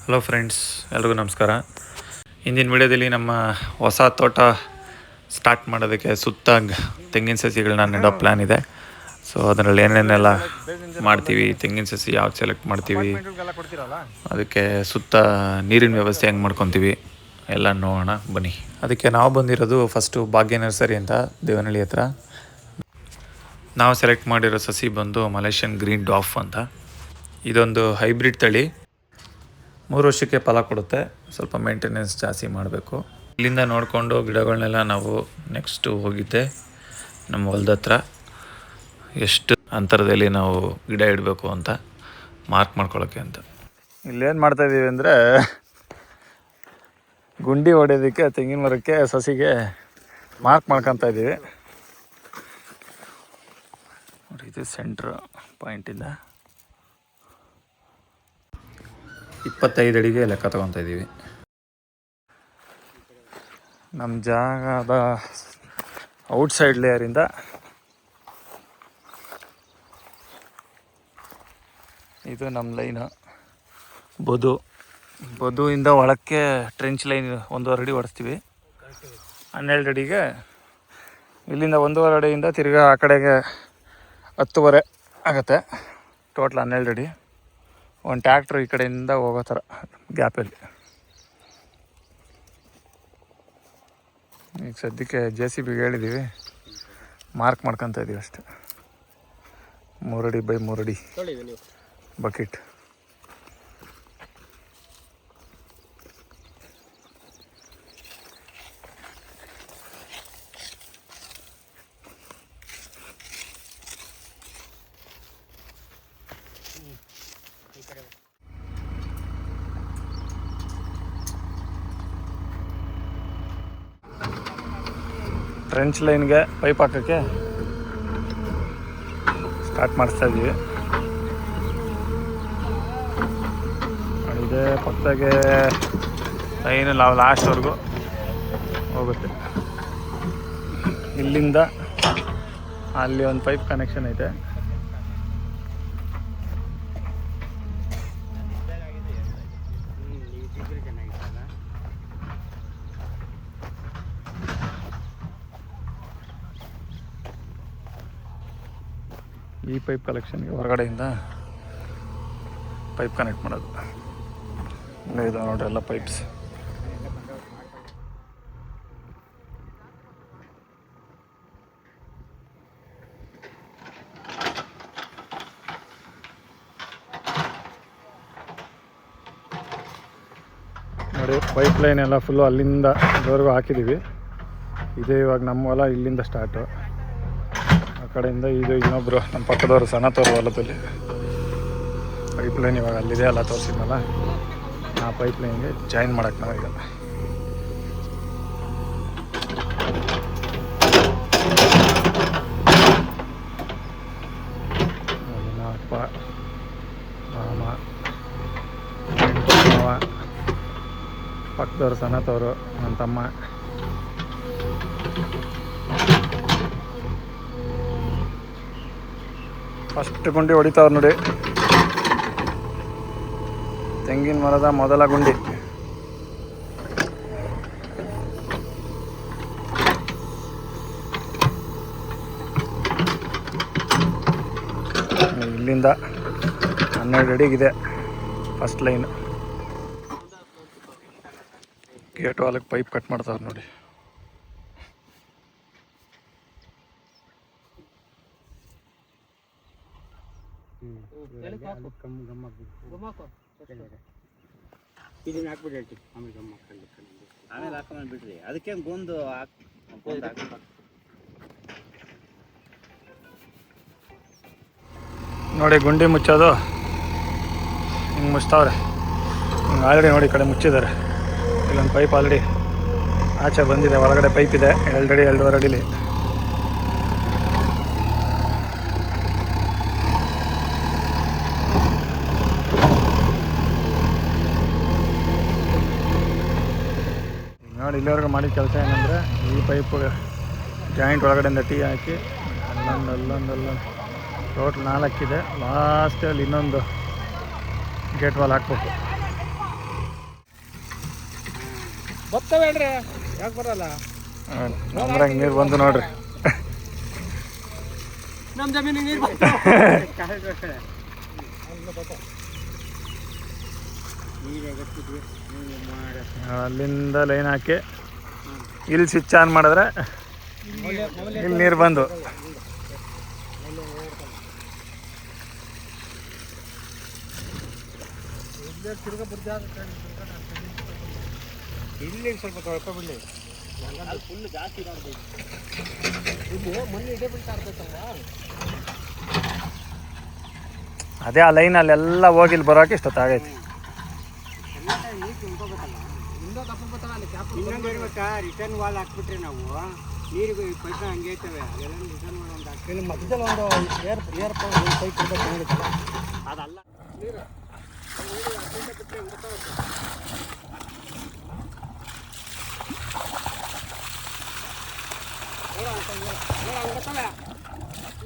Hello friends, ಎಲ್ರಿಗೂ ನಮಸ್ಕಾರ. ಇಂದಿನ ವಿಡಿಯೋದಲ್ಲಿ ನಮ್ಮ ಹೊಸ ತೋಟ ಸ್ಟಾರ್ಟ್ ಮಾಡೋದಕ್ಕೆ ಸುತ್ತ ತೆಂಗಿನ ಸಸಿಗಳನ್ನ ನೆಡೋ ಪ್ಲ್ಯಾನ್ ಇದೆ. ಸೊ ಅದರಲ್ಲಿ ಏನೇನೆಲ್ಲ ಮಾಡ್ತೀವಿ, ತೆಂಗಿನ ಸಸಿ ಯಾವ್ದು ಸೆಲೆಕ್ಟ್ ಮಾಡ್ತೀವಿ, ಅದಕ್ಕೆ ಸುತ್ತ ನೀರಿನ ವ್ಯವಸ್ಥೆ ಹೆಂಗೆ ಮಾಡ್ಕೊತೀವಿ ಎಲ್ಲ ನೋಡೋಣ ಬನ್ನಿ. ಅದಕ್ಕೆ ನಾವು ಬಂದಿರೋದು ಫಸ್ಟು ಭಾಗ್ಯ ನರ್ಸರಿ ಅಂತ ದೇವನಹಳ್ಳಿ ಹತ್ರ. ನಾವು ಸೆಲೆಕ್ಟ್ ಮಾಡಿರೋ ಸಸಿ ಬಂದು ಮಲೇಷಿಯನ್ ಗ್ರೀನ್ ಡಾಫ್ ಅಂತ. ಇದೊಂದು ಹೈಬ್ರಿಡ್ ತಳಿ, 3 ವರ್ಷಕ್ಕೆ ಫಲ ಕೊಡುತ್ತೆ. ಸ್ವಲ್ಪ ಮೇಂಟೆನೆನ್ಸ್ ಜಾಸ್ತಿ ಮಾಡಬೇಕು. ಇಲ್ಲಿಂದ ನೋಡಿಕೊಂಡು ಗಿಡಗಳನ್ನೆಲ್ಲ ನಾವು ನೆಕ್ಸ್ಟು ಹೋಗಿದ್ದೆ ನಮ್ಮ ಹೊಲದ ಹತ್ರ ಎಷ್ಟು ಅಂತರದಲ್ಲಿ ನಾವು ಗಿಡ ಇಡಬೇಕು ಅಂತ ಮಾರ್ಕ್ ಮಾಡ್ಕೊಳ್ಳೋಕ್ಕೆ ಅಂತ. ಇಲ್ಲೇನು ಮಾಡ್ತಾಯಿದ್ದೀವಿ ಅಂದರೆ, ಗುಂಡಿ ಹೊಡೆಯೋದಕ್ಕೆ ತೆಂಗಿನ ಮರಕ್ಕೆ ಸಸಿಗೆ ಮಾರ್ಕ್ ಮಾಡ್ಕೊತಾ ಇದ್ದೀವಿ. ಇದು ಸೆಂಟ್ರ್ ಪಾಯಿಂಟಿಂದ 25 ಅಡಿಗೆ ಲೆಕ್ಕ ತೊಗೊತಾ ಇದ್ದೀವಿ. ನಮ್ಮ ಜಾಗದ ಔಟ್ಸೈಡ್ ಲೇಯರಿಂದ ಇದು ನಮ್ಮ ಲೈನು. ಬದುವಿಂದ ಒಳಕ್ಕೆ ಟ್ರೆಂಚ್ ಲೈನ್ 1.5 ಅಡಿ ಹೊಡೆಸ್ತೀವಿ. 12 ಅಡಿಗೆ ಇಲ್ಲಿಂದ 1.5 ಅಡಿಯಿಂದ ತಿರ್ಗಾ ಆ ಕಡೆಗೆ 10.5 ಆಗುತ್ತೆ. ಟೋಟಲ್ 12 ಅಡಿ. ಒಂದು ಟ್ಯಾಕ್ಟ್ರ್ ಈ ಕಡೆಯಿಂದ ಹೋಗೋ ಥರ ಗ್ಯಾಪಲ್ಲಿ. ಈಗ ಸದ್ಯಕ್ಕೆ JCB ಹೇಳಿದ್ದೀವಿ, ಮಾರ್ಕ್ ಮಾಡ್ಕೊತಾ ಇದ್ದೀವಿ ಅಷ್ಟೆ. 3 ಅಡಿ ಬೈ 3 ಅಡಿ ಬಕೆಟ್. ಟ್ರೆಂಚ್ ಲೈನ್ಗೆ ಪೈಪ್ ಹಾಕೋಕ್ಕೆ ಸ್ಟಾರ್ಟ್ ಮಾಡಿಸ್ತಾ ಇದ್ದೀವಿ. ಇದೆ ಪಕ್ಕದಾಗೆ ಲೈನ್ ಲಾಸ್ಟ್ವರೆಗೂ ಹೋಗುತ್ತೆ. ಇಲ್ಲಿಂದ ಅಲ್ಲಿ ಒಂದು ಪೈಪ್ ಕನೆಕ್ಷನ್ ಐತೆ. ಈ ಪೈಪ್ ಕಲೆಕ್ಷನ್ಗೆ ಹೊರಗಡೆಯಿಂದ ಪೈಪ್ ಕನೆಕ್ಟ್ ಮಾಡೋದು. ಇದು ನೋಡ್ರಿ ಎಲ್ಲ ಪೈಪ್ಸ್. ನೋಡಿ, ಪೈಪ್ ಲೈನ್ ಎಲ್ಲ ಫುಲ್ಲು ಅಲ್ಲಿಂದ ಇಲ್ಲಿವರೆಗೂ ಹಾಕಿದ್ದೀವಿ. ಇದೇ ಇವಾಗ ನಮ್ಮ ಹೊಲ ಇಲ್ಲಿಂದ ಸ್ಟಾರ್ಟು. ಆ ಕಡೆಯಿಂದ ಇದು ಇನ್ನೊಬ್ಬರು ನಮ್ಮ ಪಕ್ಕದವರು ಸಣ್ಣತವ್ರ ಹೊಲದಲ್ಲಿ ಪೈಪ್ ಲೈನ್ ಇವಾಗ ಅಲ್ಲಿದೆ ಅಲ್ಲ ತೋರಿಸಿದ್ನಲ್ಲ, ಆ ಪೈಪ್ ಲೈನ್ಗೆ ಜಾಯಿನ್ ಮಾಡೋಕ್ಕೆ ನಾವೀಗ. ಅಪ್ಪ, ಮಾಮ, ಪಕ್ಕದವ್ರು ಸಣ್ಣತವರು, ನನ್ನ ತಮ್ಮ. ಫಸ್ಟ್ ಗುಂಡಿ ಹೊಡಿತಾವ್ರು ನೋಡಿ, ತೆಂಗಿನ ಮರದ ಮೊದಲ ಗುಂಡಿ. ಇಲ್ಲಿಂದ 12 ಅಡಿಗಿದೆ ಫಸ್ಟ್ ಲೈನ್. ಗೇಟ್ ವಾಲಕ್ಕೆ ಪೈಪ್ ಕಟ್ ಮಾಡ್ತಾವ್ರು ನೋಡಿ. ಆಮೇಲೆ ಹಾಕೊಂಡ್ ಬಿಡ್ರಿ, ಅದಕ್ಕೆ ಗೊಂದು ನೋಡಿ ಗುಂಡಿ ಮುಚ್ಚೋದು ಹಿಂಗೆ ಮುಚ್ತಾವ್ರೆ. ಹಿಂಗೆ ಆಲ್ರೆಡಿ ನೋಡಿ ಈ ಕಡೆ ಮುಚ್ಚಿದ್ದಾರೆ. ಇಲ್ಲೊಂದು ಪೈಪ್ ಆಲ್ರೆಡಿ ಆಚೆ ಬಂದಿದೆ, ಒಳಗಡೆ ಪೈಪ್ ಇದೆ 2 ಅಡಿ 2.5 ಅಡಿಲಿ. ನೋಡಿ ಇಲ್ಲಿವರೆಗೂ ಮಾಡಿದ ಕೆಲಸ ಏನಂದರೆ, ಈ ಪೈಪ್ ಜಾಯಿಂಟ್ ಒಳಗಡೆಯಿಂದ ಟೀ ಹಾಕಿ ಅಲ್ಲೊಂದು ಟೋಟಲ್ 4 ಇದೆ. ಲಾಸ್ಟಲ್ಲಿ ಇನ್ನೊಂದು ಗೇಟ್ ವಾಲ್ ಹಾಕ್ಬೇಕು. ಬರ್ತವೆ ಹೇಳ್ರಿ, ಯಾಕೆ ಬರಲ್ಲ? ಅಂದ್ರೆ ನೀರು ಬಂದು ನೋಡ್ರಿ. ನಮ್ಮ ಜಮೀನಿಗೆ ನೀರು ಅಲ್ಲಿಂದ ಲೈನ್ ಹಾಕಿ ಇಲ್ಲಿ ಸ್ವಿಚ್ ಆನ್ ಮಾಡಿದ್ರೆ ಇಲ್ಲಿ ನೀರು ಬಂದು ಇಲ್ಲಿ ಸ್ವಲ್ಪ ತೊಳ್ಕೊಬಿಡ್ಲಿ. ಫುಲ್ ಜಾಸ್ತಿ ಇಲ್ಲಿ ಮೊನ್ನೆ ಇದೇ ಬಿಡ್ತಾ ಇರ್ತೈತಲ್ಲ. ಅದೇ ಆ ಲೈನ್ ಅಲ್ಲೆಲ್ಲ ಹೋಗಿ ಇಲ್ಲಿ ಬರೋಕೆ ಇಷ್ಟೊತ್ತಾಗೈತಿ. ಇನ್ನೊಂದು ಇರ್ಬೇಕಾ, ರಿಟರ್ನ್ ವಾಲ್ ಹಾಕ್ಬಿಟ್ರೆ ನಾವು ನೀರಿಗೆ ಪೈಸ ಹಂಗೆ ಐತವೆ, ಅದೆಲ್ಲ ರಿಟರ್ನ್ ವಾಲ್ ಒಂದು ಹಾಕಿ ಮಧ್ಯದಲ್ಲಿ ಒಂದು ಏರ್ ಪೈಪ್ ಇರ್ತೈತೆ, ಅದಲ್ಲ ನೀರು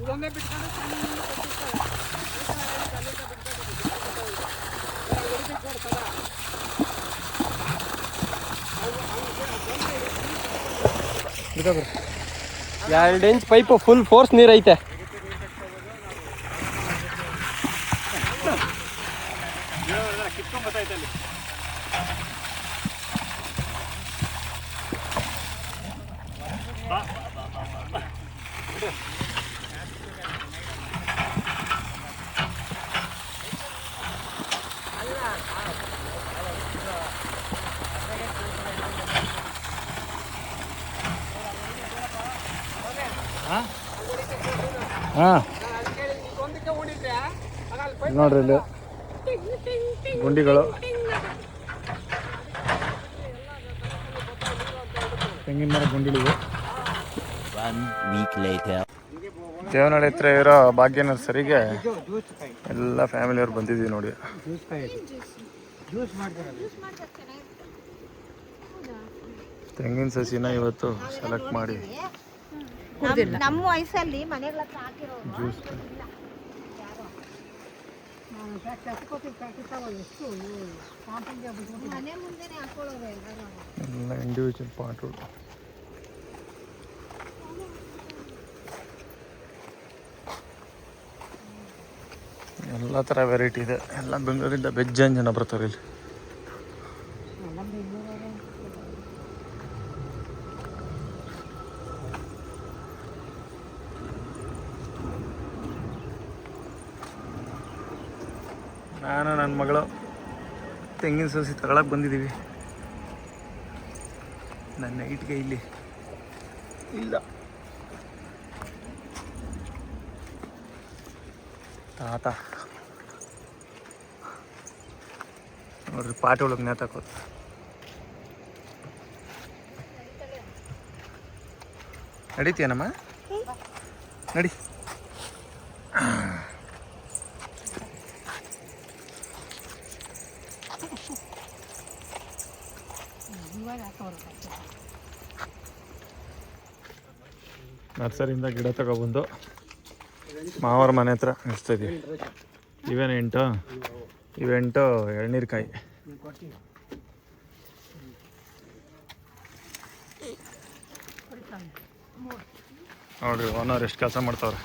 ಇದೊಂದೇ ಬಿಟ್ಕೊಂಡು ಎರಡು ಇಂಚ್ ಪೈಪು ಫುಲ್ ಫೋರ್ಸ್ ನೀರು ಐತೆ. ಹಾಂ ನೋಡ್ರಿ ಇಲ್ಲಿ ಗುಂಡಿಗಳು, ತೆಂಗಿನ ಮರ ಗುಂಡಿಗಳಿವೆ. ದೇವನಹಳ್ಳಿ ಹತ್ರ ಇರೋ ಭಾಗ್ಯ ನರ್ಸರಿಗೆ ಎಲ್ಲ ಫ್ಯಾಮಿಲಿಯವ್ರು ಬಂದಿದ್ದೀವಿ ನೋಡಿ. ತೆಂಗಿನ ಸಸಿನ ಇವತ್ತು ಸೆಲೆಕ್ಟ್ ಮಾಡಿ ನಮ್ಮ ವಯಸ್ಸಲ್ಲಿ ಮನೆಗಳ ಜ್ಯೂಸ್ ಮನೆ ಮುಂದೆನೆ ಹಾಕೊಳ್ಳೋದು ಎಲ್ಲ ಇಂಡಿವಿಜುವಲ್ ಪಾಟ್ಗಳು. ಎಲ್ಲ ಥರ ವೆರೈಟಿ ಇದೆ. ಎಲ್ಲ ಬೆಂಗಳೂರಿಂದ ಬೆಜ್ಜನ್ ಜನ ಬರ್ತಾರೆ ಇಲ್ಲಿ. ನಾನು ನನ್ನ ಮಗಳು ತೆಂಗಿನ ಸಸಿ ತಗೊಳಕ್ಕೆ ಬಂದಿದ್ದೀವಿ. ನನ್ನ ನೈಟ್ಗೆ ಇಲ್ಲಿ ಇಲ್ಲ ತಾತ ನೋಡ್ರಿ, ಪಾಟಿ ಒಳಗೆ ನೇತಾಕೋದು. ನಡೀತೀಯನಮ್ಮ, ನಡಿ. ನರ್ಸರಿಯಿಂದ ಗಿಡ ತಗೊಬಂದು ಮಾವರ ಮನೆ ಹತ್ರ ನಿಲ್ಲಿಸ್ತಾಯಿದ್ದೀವಿ. ಇವೆಂಟು ಎಳ್ನೀರ್ಕಾಯಿ. ನೋಡ್ರಿ ಓನರ್ ಎಷ್ಟು ಕೆಲಸ ಮಾಡ್ತಾವ್ರೆ.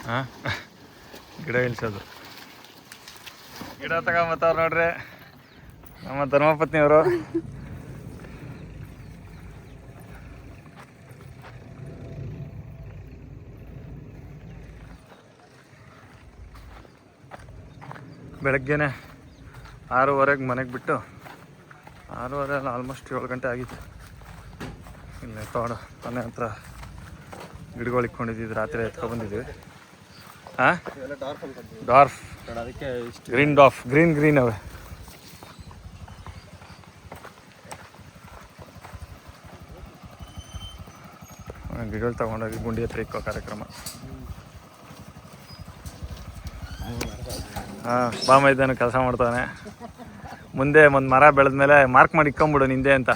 ಹಾಂ, ಗಿಡ ಇಳಿಸೋದು, ಗಿಡ ತಗೊಂಬತ್ತವ್ರು ನೋಡ್ರಿ ನಮ್ಮ ಧರ್ಮಪತ್ನಿಯವರು. ಬೆಳಗ್ಗೆನೆ 6:30 ಮನೆಗೆ ಬಿಟ್ಟು 6:30 ಅಲ್ಲ, ಆಲ್ಮೋಸ್ಟ್ 7 ಗಂಟೆ ಆಗಿತ್ತು. ಇಲ್ಲೇ ತೋಡ ಮನೆ ಹತ್ರ ಗಿಡಗಳು ಇಟ್ಕೊಂಡಿದ್ದೀವಿ, ರಾತ್ರಿ ಎತ್ಕೊಬಂದಿದ್ದೀವಿ. ಹಾಂ, ಡಾರ್ಫ್, ಗ್ರೀನ್ ಡಾರ್ಫ್, ಗ್ರೀನ್ ಅವೆ. ಗಿಡಗಳು ತಗೊಂಡೋಗಿ ಗುಂಡಿ ಹತ್ರ ಇಕ್ಕೋ ಕಾರ್ಯಕ್ರಮ. ಹಾಂ, ಬಾಮ ಇದ್ದಾನೆ, ಕೆಲಸ ಮಾಡ್ತಾನೆ. ಮುಂದೆ ಒಂದು ಮರ ಬೆಳೆದ್ಮೇಲೆ ಮಾರ್ಕ್ ಮಾಡಿ ಇಕ್ಕೊಂಬಿಡು ನಿಂದೆ ಅಂತ.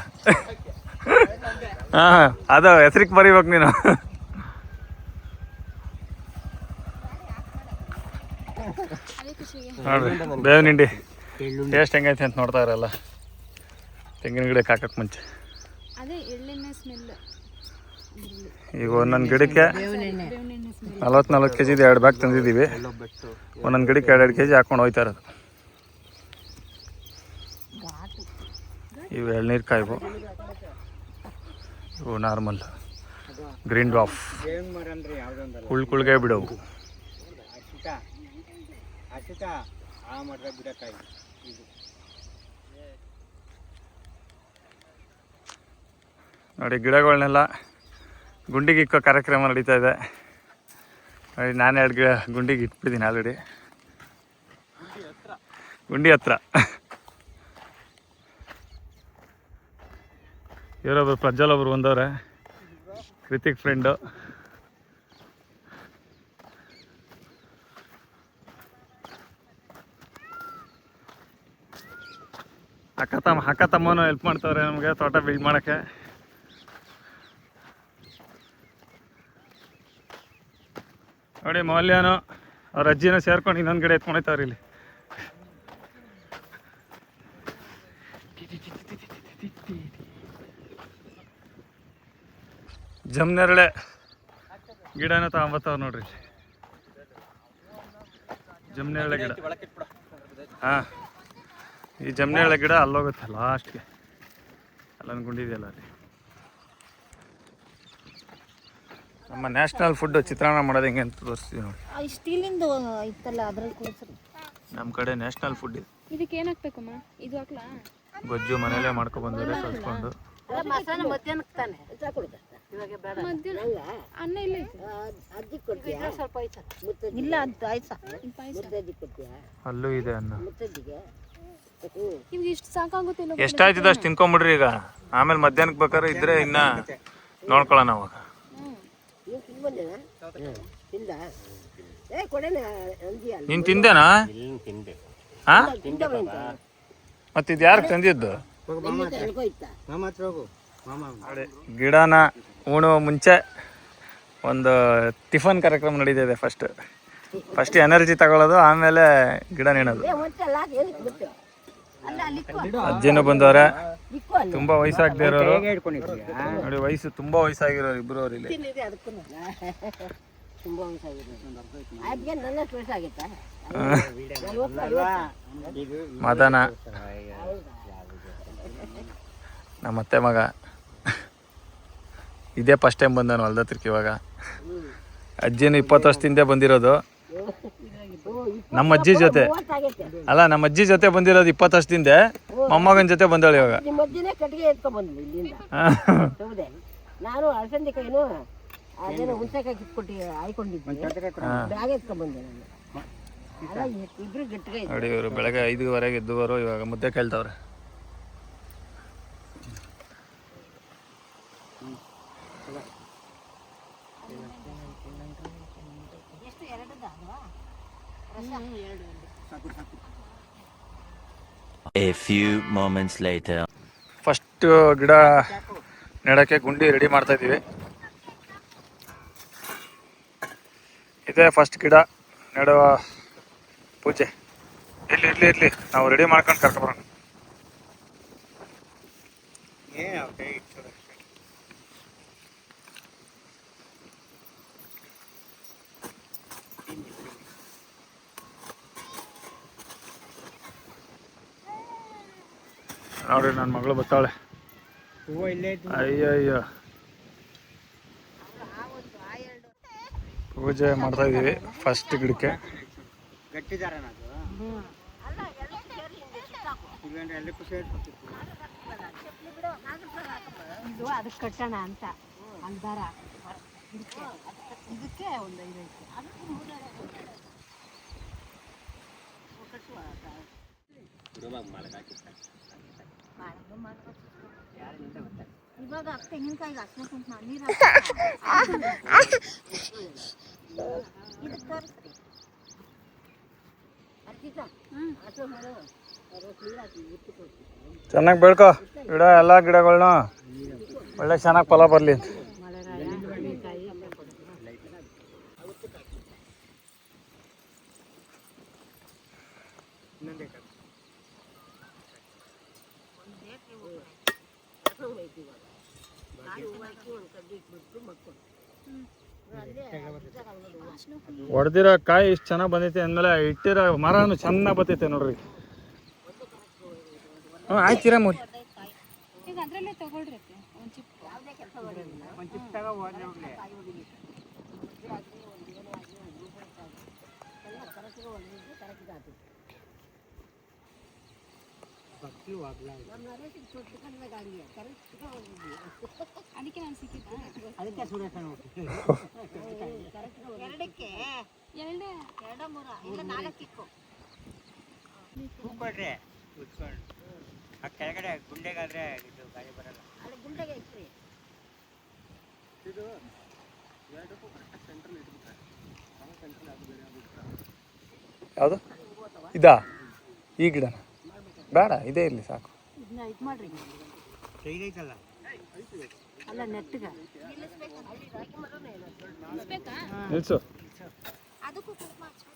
ಹಾಂ, ಅದು ಹೆಸ್ರಿಗೆ ಬರೀಬೇಕು ನೀನು. ನೋಡ್ರಿ ಬೇವಿನ ಹಿಂಡಿ ಟೇಸ್ಟ್ ಹೆಂಗೈತೆ ಅಂತ ನೋಡ್ತಾ ಇರಲ್ಲ. ತೆಂಗಿನ ಗಿಡಕ್ಕೆ ಹಾಕಕ್ಕೆ ಮುಂಚೆ. ಅದೇ ಎಳ್ಳೆಣ್ಣೆ ಸ್ಮೆಲ್. ಈಗ ಒಂದೊಂದು ಗಿಡಕ್ಕೆ 40 ಕೆ ಜಿದು 2 ಬ್ಯಾಗ್ ತಂದಿದ್ದೀವಿ. ಒಂದೊಂದು ಗಿಡಕ್ಕೆ 2 ಕೆ ಜಿ ಹಾಕ್ಕೊಂಡು ಹೋಯ್ತಾ ಇರೋದು. ಇವು ಎಳ್ನೀರು ಕಾಯಿವು, ಇವು ನಾರ್ಮಲ್ ಗ್ರೀನ್ ಡ್ವಾಫ್, ಕುಳ್ಗೆ ಬಿಡವು. ನೋಡಿ ಗಿಡಗಳನ್ನೆಲ್ಲ ಗುಂಡಿಗೆ ಇಕ್ಕೋ ಕಾರ್ಯಕ್ರಮ ನಡೀತಾ ಇದೆ. ನೋಡಿ ನಾನು 2 ಗಿಡ ಗುಂಡಿಗೆ ಇಟ್ಬಿದ್ದೀನಿ ಆಲ್ರೆಡಿ, ಗುಂಡಿ ಹತ್ರ. ಇವರೊಬ್ರು ಪ್ರಜ್ವಲ್ ಒಬ್ರು ಬಂದವ್ರೆ, ಕೃತಿಕ್ ಫ್ರೆಂಡು. ಅಕ್ಕ ತಮ್ಮನೂ ಹೆಲ್ಪ್ ಮಾಡ್ತವ್ರೆ ನಮಗೆ ತೋಟ ಬಿಲ್ಡ್ ಮಾಡೋಕ್ಕೆ. ನೋಡಿ ಮೌಲ್ಯನು ಅವ್ರ ಅಜ್ಜಿನೂ ಸೇರ್ಕೊಂಡು ಇನ್ನೊಂದು ಗಿಡ ಎತ್ಕೊಂಡೋಯ್ತವ್ರಿ ಇಲ್ಲಿ. ಜಮ್ನೆರಳೆ ಗಿಡನೂ ತಗೊಂಬತ್ತವ್ರು ನೋಡ್ರಿ, ಜಮ್ನೆರಳೆ ಗಿಡ. ಹಾಂ, ಈ ಜಮ್ನೆರಳೆ ಗಿಡ ಅಲ್ಲೋಗುತ್ತೆ ಲಾಸ್ಟ್ಗೆ, ಅಲ್ಲೊಂದು ಗುಂಡಿದೆಯಲ್ಲ ಅಲ್ಲಿ. ನಮ್ಮ ನ್ಯಾಷನಲ್ ಫುಡ್ ಚಿತ್ರಾನ್ನ ಮಾಡೋದು ಹೆಂಗೆ ಅಂತ ತೋರಿಸ್ತೀವಿ ನೋಡಿ. ಸ್ಟೀಲಿಂದು ಇತ್ತಲ್ಲ ಅದ್ರಲ್ಲಿ ಕೂರಿಸ್ರಿ. ನಮ್ಮ ಕಡೆ ನ್ಯಾಷನಲ್ ಫುಡ್ ಇದೆ. ಇದಕ್ಕೆ ಏನು ಹಾಕ್ಬೇಕಮ್ಮ? ಇದು ಹಾಕ್ಲಾ? ಗೊಜ್ಜು ಮನೇಲೇ ಮಾಡ್ಕೊಬಂದರೆ ಕಲ್ಸ್ಕೊಂಡು. ಮಧ್ಯಾಹ್ನ ಅನ್ನ ಇಲ್ಲ ಇಲ್ಲ ಅದು ಪಾಯಸ. ಅಲ್ಲೂ ಇದೆ ಅನ್ನ. ಇವ್ಗೆ ಇಷ್ಟು ಸಾಕಾಗುತ್ತಿಲ್ಲ. ಎಷ್ಟಾಯ್ತದ ಅಷ್ಟು ತಿನ್ಕೊಂಬಿಡ್ರಿ ಈಗ, ಆಮೇಲೆ ಮಧ್ಯಾಹ್ನಕ್ಕೆ ಬೇಕಾದ್ರೆ ಇದ್ರೆ ಇನ್ನ ನೋಡ್ಕೊಳ್ಳೋಣ ಅವಾಗ. ನೀನ್ ತಿಂದೇನಾ? ಹಾ, ಮತ್ತೆ ಇದು ಯಾರಿಗೆ ತಂದಿದ್ದು? ಗಿಡನ ಉಣುವ ಮುಂಚೆ ಒಂದು ಟಿಫನ್ ಕಾರ್ಯಕ್ರಮ ನಡೀತಿದೆ. ಫಸ್ಟ್ ಎನರ್ಜಿ ತಗೊಳ್ಳೋದು, ಆಮೇಲೆ ಗಿಡ ನೆಡೋದು. ಅಜ್ಜಿನೂ ಬಂದವ್ರೆ, ತುಂಬಾ ವಯಸ್ಸಾಗದೇ ಇರೋರು ನೋಡಿ, ವಯಸ್ಸು ತುಂಬಾ ವಯಸ್ಸಾಗಿರೋರು ಇಬ್ರು ಅವ್ರು ಇಲ್ಲಿ. ಮದನ ನಮ್ಮತ್ತೆ ಮಗ, ಇದೇ ಫಸ್ಟ್ ಟೈಮ್ ಬಂದನು ಹೊಲ್ದ ಹತ್ರಕ್ಕೆ. ಇವಾಗ ಅಜ್ಜಿನೂ 20 ವರ್ಷದಿಂದ ಬಂದಿರೋದು, ನಮ್ಮ ಅಜ್ಜಿ ಜೊತೆ ಅಲ್ಲ, ನಮ್ಮ ಅಜ್ಜಿ ಜೊತೆ ಬಂದಿರೋದು 20 ವರ್ಷದಿಂದ. ಮೊಮ್ಮಗನ ಜೊತೆ ಬಂದಾಳೆ ಇವಾಗ. ನಾನು ಅಲಸಂದಿಕಾಯಿನು ಅದೇನೋ ಹುಣಸೆಕಾಯಿ ಕಿತ್ಕೊಟ್ಟು ಆಯ್ಕೊಂಡಿದ್ದೆ, ಬ್ಯಾಗ್ ಎತ್ಕೊಂಡ್ಬಂದೆ ನಾನು. ಇಬ್ರು ಗಟ್ಟಿಗೆ ನೋಡಿ, ಇವರು ಬೆಳಗ್ಗೆ 5:15 ಎದ್ದುವರು, ಇವಾಗ ಮುದ್ದೆ ಕೇಳ್ತವ್ರೆ. A few moments later. First ಗಿಡ ನೆಡಕ್ಕೆ ಗುಂಡಿ ರೆಡಿ ಮಾಡ್ತಾ ಇದ್ದೀವಿ. ಇದೇ ಫಸ್ಟ್ ಗಿಡ ನೆಡುವ ಪೂಜೆ. ಇರ್ಲಿ ನಾವು ರೆಡಿ ಮಾಡ್ಕೊಂಡು ಕರ್ಕೊಬರೋಣ. ನೋಡ್ರಿ, ನನ್ನ ಮಗಳು ಬರ್ತಾಳೆ. ಅಯ್ಯಯ್ಯೋ, ಪೂಜೆ ಮಾಡ್ತಾ ಇದೀವಿ ಫಸ್ಟ್ ಗಿಡಕ್ಕೆ. ಇದು ಅದಕ್ಕೆ ಕಟ್ಟೋಣ ಅಂತ ಅಂದಾರ, ಇದಕ್ಕೆ ಒಂದು 5 ಇವಾಗ ತೆಂಗಿನಕಾಯಿಗೆ ಅರ್ಶಿನ ಕುಂಕುಮ ನೀರು ಚೆನ್ನಾಗಿ ಬೆಳ್ಕೊ ಗಿಡ, ಎಲ್ಲ ಗಿಡಗಳ್ನು ಒಳ್ಳೆ ಚೆನ್ನಾಗಿ ಫಲ ಬರಲಿ. ಕರ್ಕೊಂಡು ಹೋಯ್ತು ಇವಾಗ ನಾನು ಹೂವು ಹಾಕಿ ಒಂದು ಕಡ್ಡಿ ಇಟ್ಬಿಟ್ಟು ಮಕ್ಕಳು ಅಲ್ಲೇ ಹೊಡೆದಿರೋ ಕಾಯಿ ಇಷ್ಟು ಚೆನ್ನಾಗಿ ಬಂದೈತೆ ಅಂದಮೇಲೆ ಇಟ್ಟಿರೋ ಮರನು ಚೆನ್ನಾಗಿ ಬರ್ತೈತೆ ನೋಡ್ರಿ. ಹ್ಞೂ ಆಯ್ತೀರ ಮೂರಿ ಈಗ ಅದರಲ್ಲೇ ತಗೊಳ್ರಿ ಒಂದು ಚಿಪ್. ಯಾವುದೇ ಕೆಲಸ ಮಾಡೋದಿಲ್ಲ. ಒಂದು ಚಿಪ್ ತಗೋ ಹೋದ್ರೆ ಹೋಗ್ಲಿ. ಕಾಯಿ ಹೋಗಿಲ್ಲ ಒಂದು ಏನೇ ಆಗಲಿ ಒಂದು ರೂಪ ಎಲ್ಲ ಕರೆಕ್ಟಿಗೆ ಒಂದು ಕರೆಕ್ಟಿಗೆ ಆಗ್ತದೆ. ಭಕ್ತಿ ಹೋಗ್ಲಾ ನಮ್ಮ ನರೇಶಿಗೆ ತೊಟ್ಟು ಕಂಡಾಗ ಹಂಗೆ ಕರೆಕ್ಟಿಗೆ ಹೋಗಿದ್ವಿ. ಅದಕ್ಕೆ ನಾನು ಸಿಕ್ಕಿದ್ದ ಅದಕ್ಕೆ ಸುರೇಶ ನೋಡಿ ಕರೆಕ್ಟಿಗೆ ಎರಡಕ್ಕೆ ಎರಡೇ 2 3 ಇಲ್ಲ 4 ಇಕ್ಕು. ಹೂ ಕೊಡ್ರಿ ಕುತ್ಕೊಂಡು ಆ ಕೆಳಗಡೆ ಗುಂಡೆಗಾದ್ರೆ ಇದು ಗಾಳಿ ಬರಲ್ಲ. ಅಲ್ಲಿ ಗುಂಡೆಗೆ ಇಟ್ರಿ. ಯಾವುದು ಇದಾ? ಈ ಗಿಡ ಬೇಡ, ಇದೇ ಇರಲಿ ಸಾಕು. ಇದನ್ನ ಇದು ಮಾಡ್ರಿ ಕೈಗೈತಲ್ಲ ಅಲ್ಲ ನೆಟ್ಟಿಗೆ ಬೇಕಾ? ನಿಲ್ಸು. ಅದಕ್ಕೂ ಕುಂಕುಮ ಹಚ್ಬೇಕು.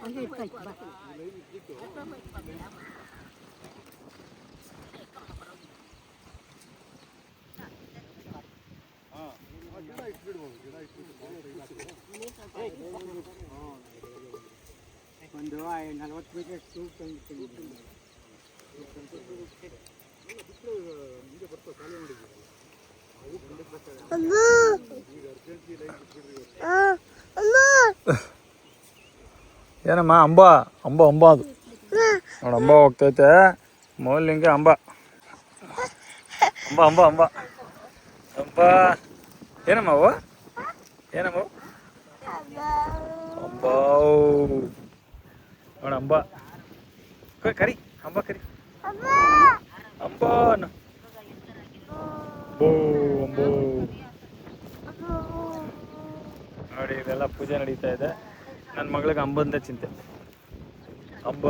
ಹಂಗೆ ಇಟ್ಟಾಯ್ತು ಬಾ. ಒಂದು 40 ಮೀಟರ್ ಸೂಪ್ ತಂದಿದ್ದೀನಿ. ಏನಮ್ಮ ಅಂಬ ಅಂಬ ಅಂಬ ಅದು ನೋಡಿ, ಅಂಬ ಹೋಗ್ತೈತೆ ಮೌಲಿಂಗೆ ಅಂಬ ಅಂಬ ಅಂಬ ಅಂಬ ಅಂಬ. ಏನಮ್ಮ ಅವು? ಏನಮ್ಮ ಅವು? ಅಂಬ ನೋಡ ಅಂಬ ಕರಿ, ಅಂಬ ಕರಿ, ಅಂಬ ಬೋ ಅಂಬೋ. ನೋಡಿ ಇದೆಲ್ಲ ಪೂಜೆ ನಡೀತಾ ಇದೆ. ನನ್ನ ಮಗಳಿಗೆ ಅಂಬಂದ ಚಿಂತೆ. ಅಂಬ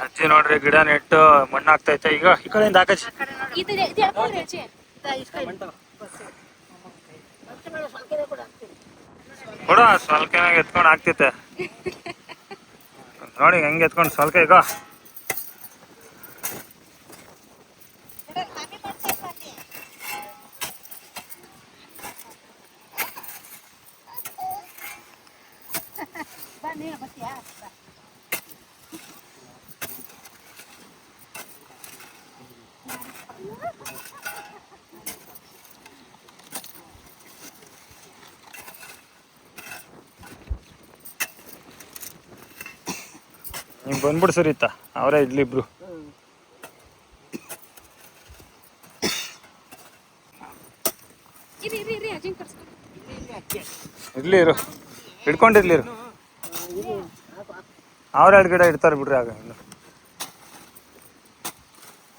ಅಜ್ಜಿ ನೋಡ್ರಿ ಗಿಡ ನೆಟ್ಟು ಮಣ್ಣು ಹಾಕ್ತೈತೆ. ಈಗ ಈ ಕಡೆಯಿಂದ ಹಾಕಜ್ಜಿ. ಇದು ಹೇಳ್ಕೊಂಡ್ರಿ ಅಜ್ಜಿ. ಕೊಡ ಸ್ವಲ್ಕನಾಗ ಎತ್ಕೊಂಡು ಹಾಕ್ತೈತೆ ನೋಡಿ ಹೆಂಗೆ ಎತ್ಕೊಂಡು ಸ್ವಲ್ಕ. ಈಗ ನೀವು ಬಂದ್ಬಿಡು ಸರಿತಾ, ಅವರೇ ಇಡ್ಲಿ ಇಬ್ರು. ಇರಿ ಅಜ್ಜಿ ಕರ್ಸ್ಕೊಂಡು. ಇರ್ಲಿ ಇರು, ಹಿಡ್ಕೊಂಡಿರ್ಲಿ ಇರು. ಅವ್ರ 2 ಗಿಡ ಇಡ್ತಾರೆ ಬಿಡ್ರಿ. ಆಗ ಇನ್ನು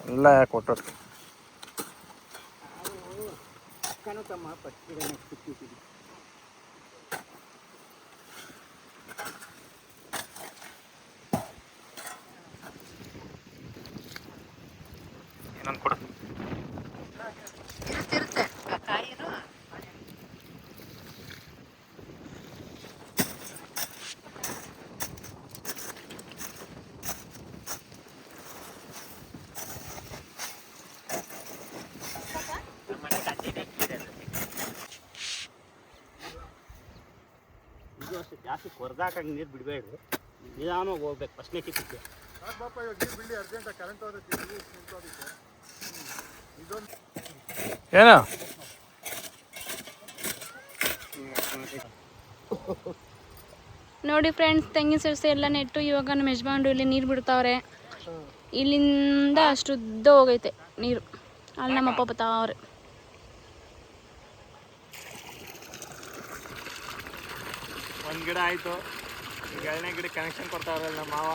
ಎಲ್ಲ ಯಾಕೆ ಒಟ್ಟೊಟ್ಟು ತಮ್ಮ ಪಚ್ಚಿರ ಕುತ್ತಿದ್ದೀವಿ. ಇನ್ನೊಂದು ಕೊಡು. ಇರುತ್ತೆ ಕಾಯಿನು. ಇದು ಅಷ್ಟೇ ಜಾಸ್ತಿ ಕೊರ್ದಾಕಂಗೆ ನೀರು ಬಿಡಬೇಡ್ರಿ, ನಿಧಾನವಾಗಿ ಹೋಗ್ಬೇಕು. ಫಸ್ಟ್ನೇ ಕಿತ್ತಿದ್ದೆ ಏನು ನೋಡಿ ಫ್ರೆಂಡ್ಸ್, ತೆಂಗಿನ ಸಸಿ ಎಲ್ಲ ನೆಟ್ಟು ಇವಾಗ ನಮ್ಮ ಯಜಮಾನ್ರು ಇಲ್ಲಿ ನೀರು ಬಿಡ್ತಾವ್ರೆ. ಇಲ್ಲಿಂದ ಅಷ್ಟು ಉದ್ದ ಹೋಗೈತೆ ನೀರು. ಅಲ್ಲಿ ನಮ್ಮಪ್ಪ ಬರ್ತಾವ್ರೆ. ಒಂದು ಗಿಡ ಆಯಿತು. ಈಗ 2ನೇ ಗಿಡ ಕನೆಕ್ಷನ್ ಕೊಡ್ತಾವ್ರಲ್ಲ ನಮ್ಮ ಮಾವ.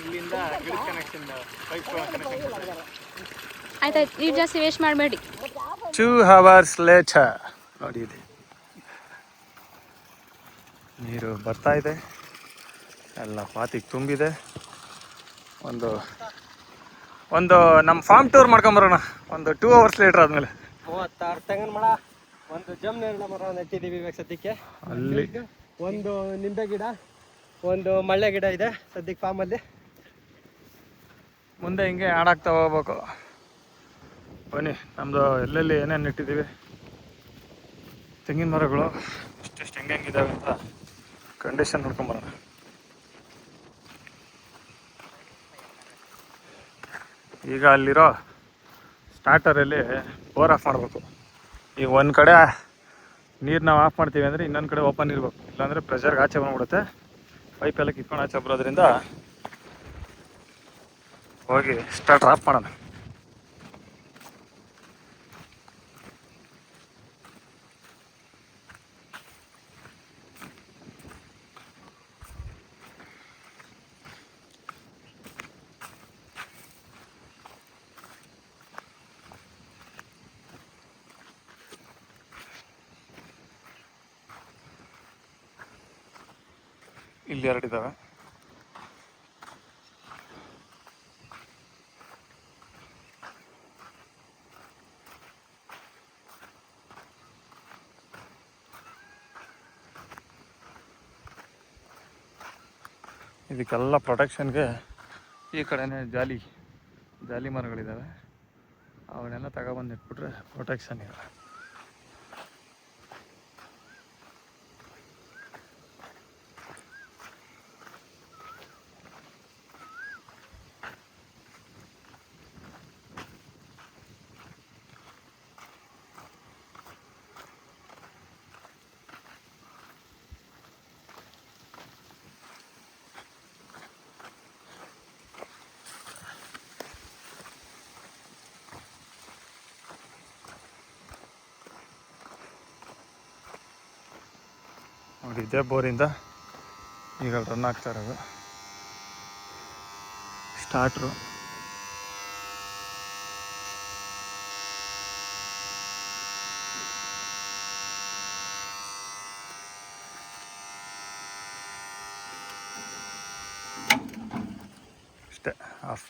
ಇಲ್ಲಿಂದ ಗಿಡ ಕನೆಕ್ಷನ್ ಪೈಪ್ ಕನೆಕ್ಷನ್. ಆಯ್ತಾಯ್ತು, ನೀರು ಜಾಸ್ತಿ ವೇಸ್ಟ್ ಮಾಡಬೇಡಿ. 2 hours later ನೋಡಿ ಇದೆ ನೀರು ಬರ್ತಾ ಇದೆ. ಎಲ್ಲ ಪಾತಿಗೆ ತುಂಬಿದೆ. ಒಂದು ನಮ್ಮ ಫಾರ್ಮ್ ಟೂರ್ ಮಾಡ್ಕೊಂಬರೋಣ ಒಂದು 2 hours later ಆದಮೇಲೆ. 36 ತೆಂಗಿನ ಮರ, ಒಂದು ಜಮ್ನೆರಳ ಮರ ನೆಟ್ಟಿದ್ದೀವಿ ಇವಾಗ ಸದ್ಯಕ್ಕೆ. ಅಲ್ಲಿ ಒಂದು ನಿಂಬೆ ಗಿಡ, ಒಂದು ಮಳ್ಳೆ ಗಿಡ ಇದೆ ಸದ್ಯಕ್ಕೆ ಫಾರ್ಮಲ್ಲಿ. ಮುಂದೆ ಹಿಂಗೆ ಆಡಾಗ್ತಾ ಹೋಗ್ಬೇಕು. ಬನ್ನಿ, ನಮ್ಮದು ಎಲ್ಲೆಲ್ಲಿ ಏನೇನು ನೆಟ್ಟಿದ್ದೀವಿ, ತೆಂಗಿನ ಮರಗಳು ಎಷ್ಟೆಷ್ಟು ಹೆಂಗಿದ್ದಾವೆ ಅಂತ ಕಂಡೀಷನ್ ನೋಡ್ಕೊಂಬರೋಣ. ಈಗ ಅಲ್ಲಿರೋ ಸ್ಟಾರ್ಟರಲ್ಲಿ ಬೋರ್ ಆಫ್ ಮಾಡಬೇಕು. ಈಗ ಒಂದು ಕಡೆ ನೀರು ನಾವು ಆಫ್ ಮಾಡ್ತೀವಿ ಅಂದರೆ ಇನ್ನೊಂದು ಕಡೆ ಓಪನ್ ಇರಬೇಕು, ಇಲ್ಲಾಂದರೆ ಪ್ರೆಷರ್ಗೆ ಆಚೆ ಬಂದ್ಬಿಡುತ್ತೆ. ಪೈಪೆಲ್ಲ ಕಿತ್ಕೊಂಡು ಆಚೆ ಬರೋದ್ರಿಂದ ಹೋಗಿ ಸ್ಟಾರ್ಟ್ ಆಫ್ ಮಾಡೋಣ. ಇಲ್ಲಿ 2 ಇದ್ದಾವೆ. ಇದಕ್ಕೆಲ್ಲ ಪ್ರೊಟೆಕ್ಷನ್ಗೆ ಈ ಕಡೆನೇ ಜಾಲಿ ಮರಗಳಿದ್ದಾವೆ. ಅವನ್ನೆಲ್ಲ ತಗೊಬಂದು ಇಟ್ಬಿಟ್ರೆ ಪ್ರೊಟೆಕ್ಷನ್ ಇದೆ. ನೋಡಿ, ಇದೇ ಬೋರಿಂದ ಈಗ ರನ್ ಆಗ್ತಾ ಇರೋದು ಸ್ಟಾರ್ಟ್ರು. ಅಷ್ಟೇ, ಆಫ್.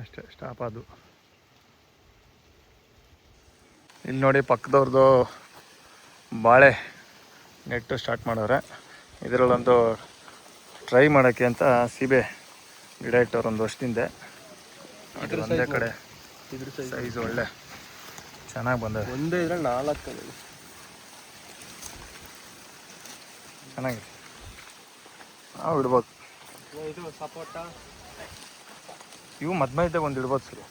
ಅಷ್ಟೇ, ಸ್ಟಾಪ್ ಅದು. ಇಲ್ಲಿ ನೋಡಿ, ಪಕ್ಕದವ್ರದ್ದು ಬಾಳೆ ನೆಟ್ಟು ಸ್ಟಾರ್ಟ್ ಮಾಡವ್ರೆ. ಇದರಲ್ಲೊಂದು ಟ್ರೈ ಮಾಡೋಕ್ಕೆ ಅಂತ ಸೀಬೆ ಗಿಡ ಇಟ್ಟವ್ರು ಒಂದು ವರ್ಷದಿಂದ. ನೋಡಿ, ಒಂದೇ ಕಡೆ ಸೈಜ್ ಒಳ್ಳೆ ಚೆನ್ನಾಗಿ ಬಂದವೆ. ಒಂದೇ ಇದ್ರಲ್ಲಿ 4 ಚೆನ್ನಾಗಿದೆ, ನಾವು ಇಡ್ಬೋದು. ಇದು ಸಪೋಟ ಇವು ಮಧ್ಯ ಒಂದು ಇಡ್ಬೋದು ಸರಿ.